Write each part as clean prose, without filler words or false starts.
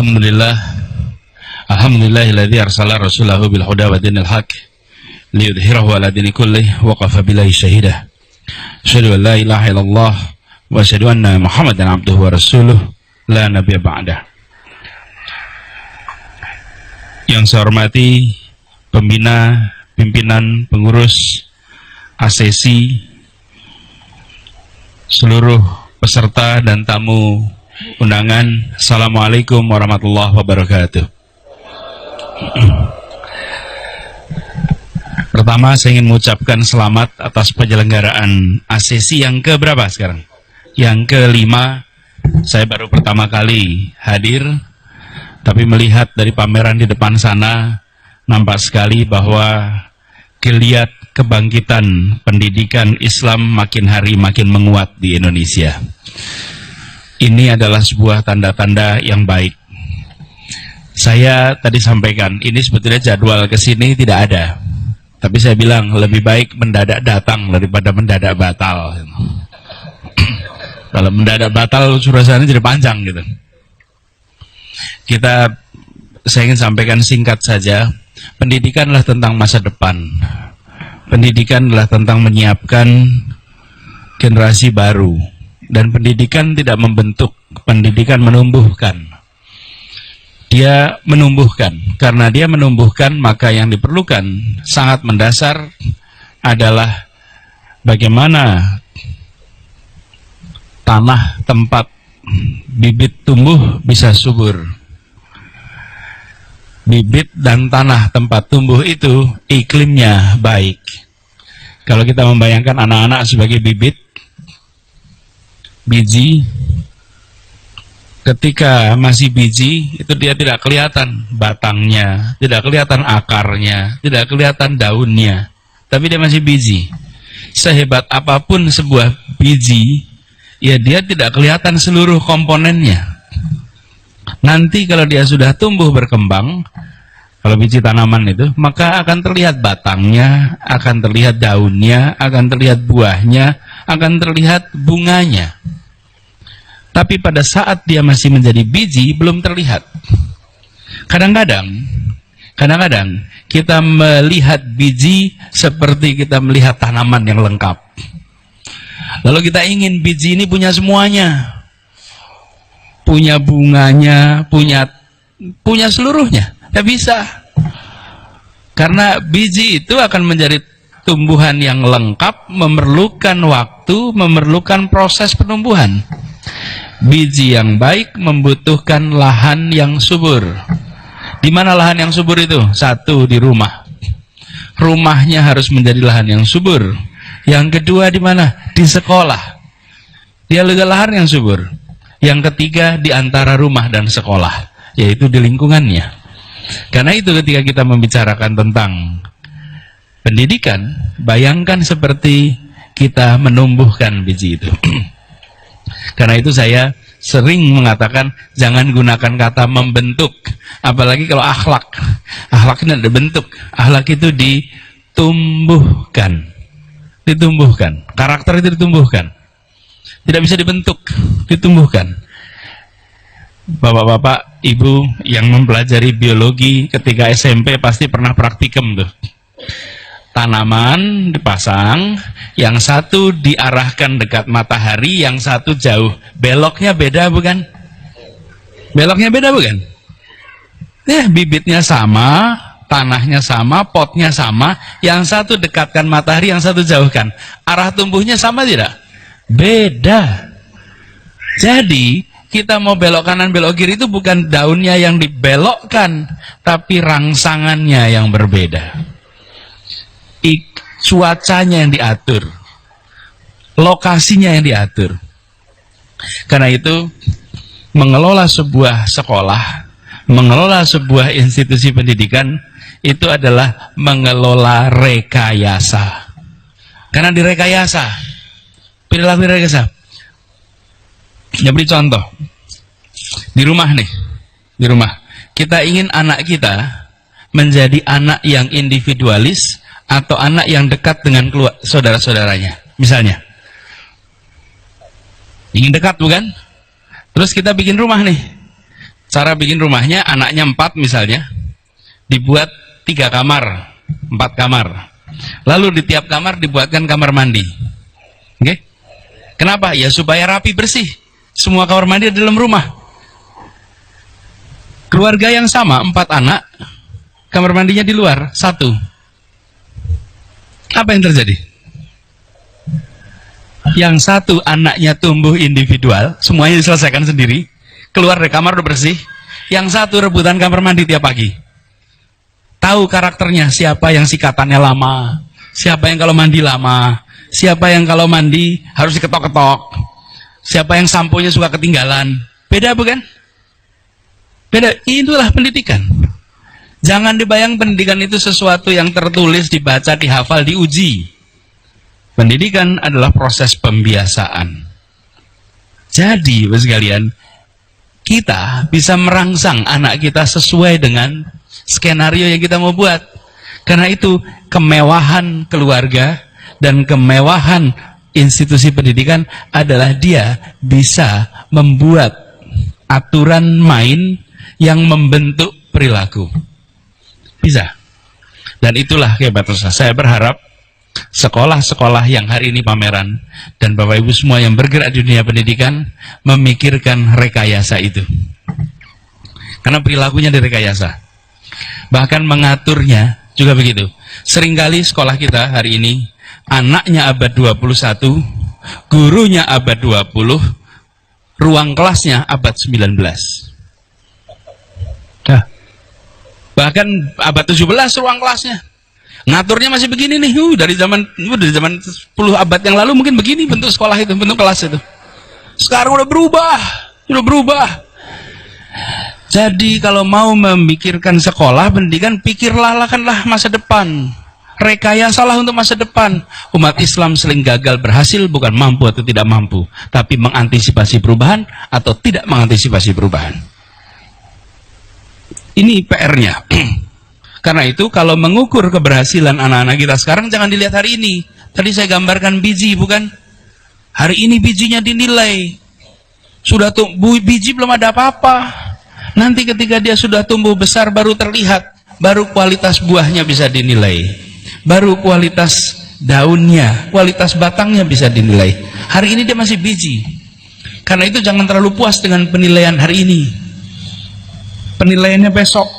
Alhamdulillah, alhamdulillahilladzi arsala rasulahu bil huda wa dinil haq liyudhhirahu ala dini kullih wa qafa billahi shahida. Asyhadu an la ilaha illallah wa asyhadu anna Muhammadan abduhu wa rasuluh la nabiyya ba'dah. Yang saya hormati pembina, pimpinan, pengurus ASESI, seluruh peserta dan tamu undangan, Assalamualaikum warahmatullahi wabarakatuh. Pertama, saya ingin mengucapkan selamat atas penyelenggaraan ASESI yang keberapa sekarang? Yang kelima. Saya baru pertama kali hadir, tapi melihat dari pameran di depan sana, nampak sekali bahwa geliat kebangkitan pendidikan Islam makin hari makin menguat di Indonesia. Ini adalah sebuah tanda-tanda yang baik. Saya tadi sampaikan, ini sebetulnya jadwal ke sini tidak ada. Tapi saya bilang, lebih baik mendadak datang daripada mendadak batal. Kalau mendadak batal, suasana jadi panjang gitu. Saya ingin sampaikan singkat saja, pendidikan adalah tentang masa depan. Pendidikan adalah tentang menyiapkan generasi baru. Dan pendidikan tidak membentuk, pendidikan menumbuhkan. Dia menumbuhkan. Karena dia menumbuhkan, maka yang diperlukan sangat mendasar adalah bagaimana tanah tempat bibit tumbuh bisa subur. Bibit dan tanah tempat tumbuh itu iklimnya baik. Kalau kita membayangkan anak-anak sebagai bibit, biji, ketika masih biji itu dia tidak kelihatan batangnya, tidak kelihatan akarnya, tidak kelihatan daunnya, tapi dia masih biji. Sehebat apapun sebuah biji, ya dia tidak kelihatan seluruh komponennya. Nanti kalau dia sudah tumbuh berkembang, kalau biji tanaman itu, maka akan terlihat batangnya, akan terlihat daunnya, akan terlihat buahnya, akan terlihat bunganya. Tapi pada saat dia masih menjadi biji, belum terlihat. Kadang-kadang kita melihat biji seperti kita melihat tanaman yang lengkap. Lalu kita ingin biji ini punya semuanya. Punya bunganya, punya seluruhnya. Tidak bisa. Karena biji itu akan menjadi tumbuhan yang lengkap, memerlukan waktu, memerlukan proses penumbuhan. Biji yang baik membutuhkan lahan yang subur. Di mana lahan yang subur itu? Satu, di rumah. Rumahnya harus menjadi lahan yang subur. Yang kedua di mana? Di sekolah. Dia juga lahan yang subur. Yang ketiga di antara rumah dan sekolah, yaitu di lingkungannya. Karena itu ketika kita membicarakan tentang pendidikan, bayangkan seperti kita menumbuhkan biji itu. Karena itu saya sering mengatakan jangan gunakan kata membentuk, apalagi kalau akhlak. Akhlak ini ada bentuk, akhlak itu ditumbuhkan. Ditumbuhkan, karakter itu ditumbuhkan. Tidak bisa dibentuk, ditumbuhkan. Bapak-bapak, ibu yang mempelajari biologi ketika SMP pasti pernah praktikum tuh. Tanaman dipasang, yang satu diarahkan dekat matahari, yang satu jauh. Beloknya beda bukan? Beloknya beda bukan? Bibitnya sama, tanahnya sama, potnya sama, yang satu dekatkan matahari, yang satu jauhkan. Arah tumbuhnya sama tidak? Beda. Jadi kita mau belok kanan belok kiri itu bukan daunnya yang dibelokkan, tapi rangsangannya yang berbeda. Cuacanya yang diatur, lokasinya yang diatur. Karena itu mengelola sebuah sekolah, mengelola sebuah institusi pendidikan itu adalah mengelola rekayasa. Karena direkayasa, perilaku rekayasa. Ya, beri contoh. Di rumah nih, di rumah kita ingin anak kita menjadi anak yang individualis atau anak yang dekat dengan saudara-saudaranya. Misalnya ingin dekat bukan? Terus kita bikin rumah nih, Cara bikin rumahnya, anaknya 4 misalnya, dibuat 3 kamar, 4 kamar. Lalu di tiap kamar dibuatkan kamar mandi. Oke? Kenapa? Ya supaya rapi bersih. Semua kamar mandi di dalam rumah. Keluarga yang sama, 4 anak, kamar mandinya di luar, 1. Apa yang terjadi? Yang 1 anaknya tumbuh individual, semuanya diselesaikan sendiri, keluar dari kamar udah bersih. Yang 1 rebutan kamar mandi tiap pagi. Tahu karakternya, siapa yang sikatannya lama, siapa yang kalau mandi lama, siapa yang kalau mandi harus diketok-ketok, siapa yang samponya suka ketinggalan. Beda bukan? Beda. Itulah pendidikan. Jangan dibayang pendidikan itu sesuatu yang tertulis, dibaca, dihafal, diuji. Pendidikan adalah proses pembiasaan. Jadi, Bapak sekalian, kita bisa merangsang anak kita sesuai dengan skenario yang kita mau buat. Karena itu, kemewahan keluarga dan kemewahan institusi pendidikan adalah dia bisa membuat aturan main yang membentuk perilaku. Bisa. Dan itulah kehebatan saya berharap sekolah-sekolah yang hari ini pameran dan Bapak Ibu semua yang bergerak di dunia pendidikan memikirkan rekayasa itu. Karena perilakunya direkayasa. Bahkan mengaturnya juga begitu. Seringkali sekolah kita hari ini anaknya abad 21, gurunya abad 20, ruang kelasnya abad 19. Nah, bahkan abad 17 ruang kelasnya. Ngaturnya masih begini nih, dari zaman 10 abad yang lalu mungkin begini bentuk sekolah itu, bentuk kelas itu. Sekarang udah berubah. Jadi kalau mau memikirkan sekolah, pendidikan, pikirlah masa depan. Rekayasalah untuk masa depan. Umat Islam sering gagal berhasil bukan mampu atau tidak mampu, tapi mengantisipasi perubahan atau tidak mengantisipasi perubahan. Ini PR-nya. Karena itu kalau mengukur keberhasilan anak-anak kita sekarang jangan dilihat hari ini. Tadi saya gambarkan biji, bukan? Hari ini bijinya dinilai. Sudah tumbuh biji belum ada apa-apa. Nanti ketika dia sudah tumbuh besar baru terlihat, baru kualitas buahnya bisa dinilai. Baru kualitas daunnya, kualitas batangnya bisa dinilai. Hari ini dia masih biji. Karena itu jangan terlalu puas dengan penilaian hari ini. Penilaiannya besok.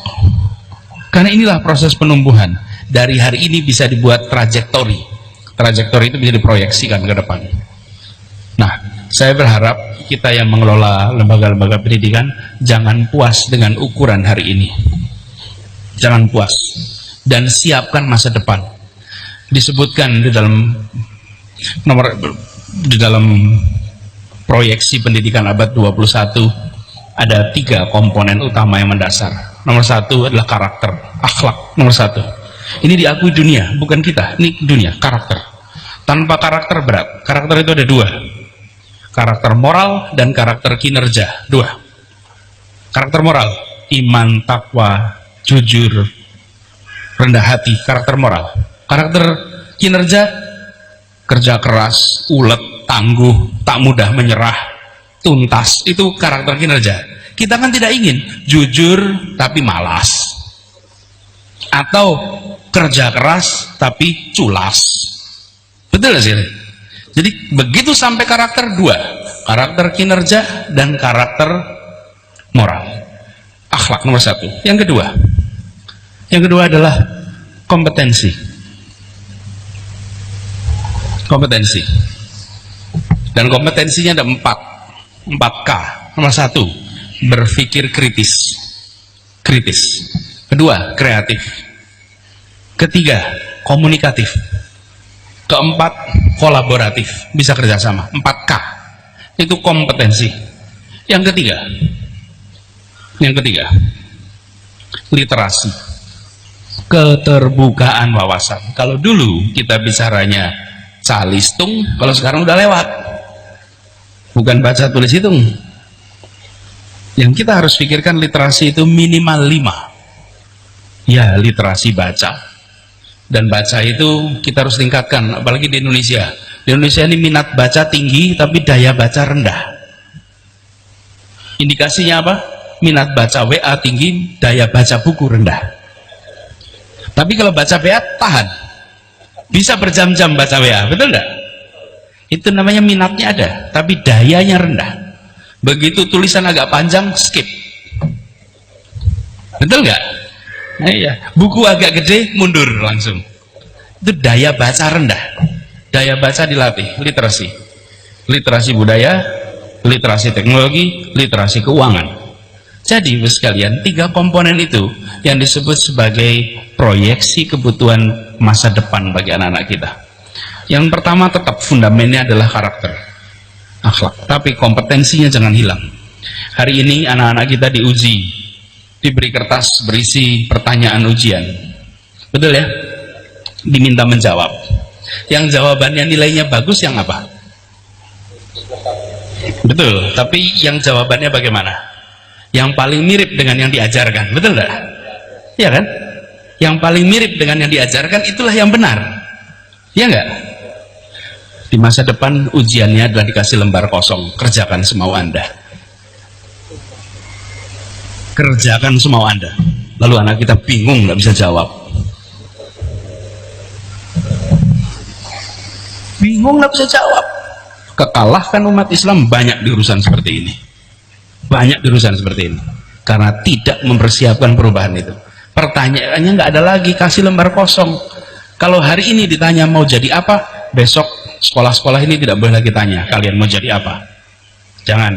Karena inilah proses penumbuhan. Dari hari ini bisa dibuat trajektori. Trajektori itu bisa diproyeksikan ke depan. Nah, saya berharap kita yang mengelola lembaga-lembaga pendidikan jangan puas dengan ukuran hari ini. Jangan puas. Dan siapkan masa depan. Disebutkan di dalam proyeksi pendidikan abad 21 ada 3 komponen utama yang mendasar. Nomor 1 adalah karakter, akhlak. Nomor 1. Ini diakui dunia, bukan kita. Ini dunia, karakter. Tanpa karakter berat. Karakter itu ada 2. Karakter moral dan karakter kinerja. 2. Karakter moral, iman, takwa, jujur, rendah hati. Karakter moral. Karakter kinerja, kerja keras, ulet, tangguh, tak mudah menyerah, tuntas. Itu karakter kinerja. Kita kan tidak ingin jujur tapi malas, atau kerja keras tapi culas. Betul sih? Jadi begitu sampai karakter 2, karakter kinerja dan karakter moral. Akhlak nomor 1. Yang kedua adalah kompetensi. Kompetensi. Dan kompetensinya ada 4K. Nomor 1, berpikir kritis. Kedua, kreatif. Ketiga, komunikatif. Keempat, kolaboratif. Bisa kerjasama. 4K. Itu kompetensi. Yang ketiga, literasi. Keterbukaan wawasan. Kalau dulu kita bicaranya calistung, kalau sekarang udah lewat. Bukan baca tulis hitung. Yang kita harus pikirkan literasi itu minimal 5. Ya, literasi baca. Dan baca itu kita harus tingkatkan, apalagi di Indonesia. Di Indonesia ini minat baca tinggi, tapi daya baca rendah. Indikasinya apa? minat baca WA tinggi, daya baca buku rendah. Tapi kalau baca WA tahan, bisa berjam-jam baca WA, betul nggak? Itu namanya minatnya ada, tapi dayanya rendah. Begitu tulisan agak panjang, skip. Betul nggak? Nah, iya. Buku agak gede, mundur langsung. Itu daya baca rendah. Daya baca dilatih, literasi. Literasi budaya, literasi teknologi, literasi keuangan. Jadi sekalian, 3 komponen itu yang disebut sebagai proyeksi kebutuhan masa depan bagi anak-anak kita. Yang pertama tetap fundamennya adalah karakter, akhlak, tapi kompetensinya jangan hilang. Hari ini anak-anak kita diuji, diberi kertas berisi pertanyaan ujian, betul ya, diminta menjawab. Yang jawabannya nilainya bagus yang apa? Betul, tapi yang jawabannya bagaimana? Yang paling mirip dengan yang diajarkan, betul nggak? Iya kan? Yang paling mirip dengan yang diajarkan itulah yang benar, ya nggak? Di masa depan ujiannya adalah dikasih lembar kosong, kerjakan semau Anda. Kerjakan semau Anda. Lalu anak kita bingung, nggak bisa jawab. Bingung, nggak bisa jawab. Kekalahkan umat Islam banyak di urusan seperti ini. Banyak di urusan seperti ini. Karena tidak mempersiapkan perubahan itu. Pertanyaannya nggak ada lagi, kasih lembar kosong. Kalau hari ini ditanya mau jadi apa, besok sekolah-sekolah ini tidak boleh lagi tanya, kalian mau jadi apa? Jangan.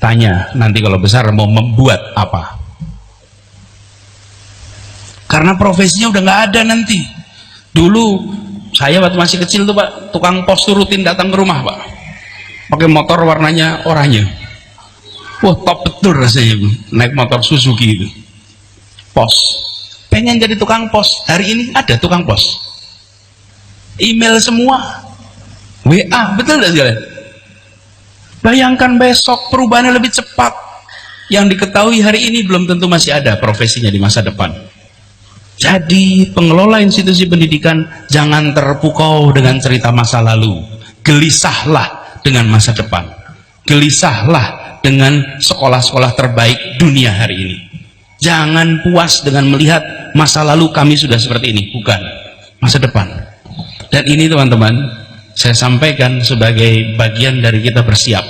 Tanya, nanti kalau besar mau membuat apa? Karena profesinya udah nggak ada nanti. Dulu saya waktu masih kecil tuh Pak, tukang pos tuh rutin datang ke rumah Pak, pakai motor warnanya oranye. Wah, top betul rasanya naik motor Suzuki itu. Pos, pengen jadi tukang pos. Hari ini ada tukang pos, email semua, WA, betul nggak sekalian? Bayangkan besok perubahannya lebih cepat. Yang diketahui hari ini belum tentu masih ada profesinya di masa depan. Jadi pengelola institusi pendidikan jangan terpukau dengan cerita masa lalu. Gelisahlah dengan masa depan. Gelisahlah dengan sekolah-sekolah terbaik dunia hari ini. Jangan puas dengan melihat masa lalu kami sudah seperti ini, bukan, masa depan. Dan ini teman-teman, saya sampaikan sebagai bagian dari kita bersiap.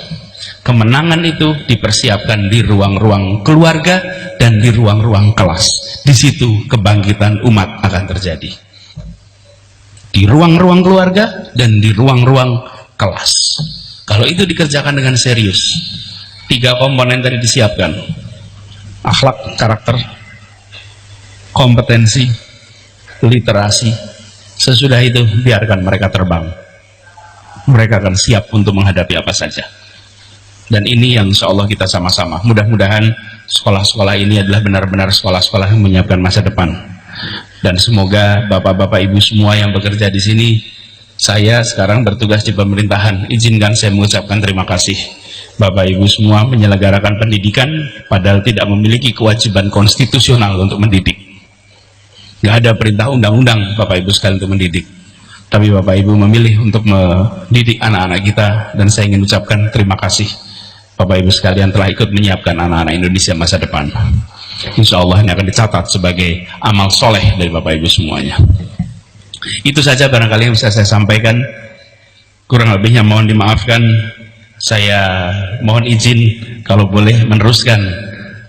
Kemenangan itu dipersiapkan di ruang-ruang keluarga dan di ruang-ruang kelas. Di situ kebangkitan umat akan terjadi. Di ruang-ruang keluarga dan di ruang-ruang kelas. Kalau itu dikerjakan dengan serius, 3 komponen tadi disiapkan. Akhlak, karakter, kompetensi, literasi. Sesudah itu biarkan mereka terbang. Mereka akan siap untuk menghadapi apa saja. Dan ini yang insya Allah kita sama-sama. Mudah-mudahan sekolah-sekolah ini adalah benar-benar sekolah-sekolah yang menyiapkan masa depan. Dan semoga bapak-bapak ibu semua yang bekerja di sini, saya sekarang bertugas di pemerintahan, izinkan saya mengucapkan terima kasih. Bapak ibu semua menyelenggarakan pendidikan padahal tidak memiliki kewajiban konstitusional untuk mendidik. Nggak ada perintah undang-undang Bapak ibu sekalian untuk mendidik, tapi Bapak ibu memilih untuk mendidik anak-anak kita, dan saya ingin ucapkan terima kasih. Bapak ibu sekalian telah ikut menyiapkan anak-anak Indonesia masa depan. Insya Allah ini akan dicatat sebagai amal soleh dari Bapak ibu semuanya. Itu saja barangkali yang bisa saya sampaikan. Kurang lebihnya mohon dimaafkan. Saya mohon izin kalau boleh meneruskan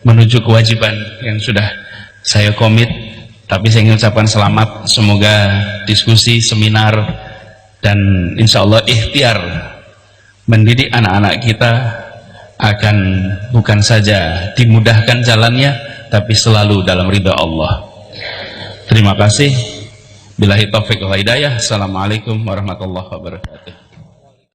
menuju kewajiban yang sudah saya komit. Tapi saya ingin ucapkan selamat. Semoga diskusi, seminar, dan insya Allah ikhtiar mendidik anak-anak kita akan bukan saja dimudahkan jalannya, tapi selalu dalam ridha Allah. Terima kasih. Billahi taufiq wal hidayah. Assalamualaikum warahmatullahi wabarakatuh.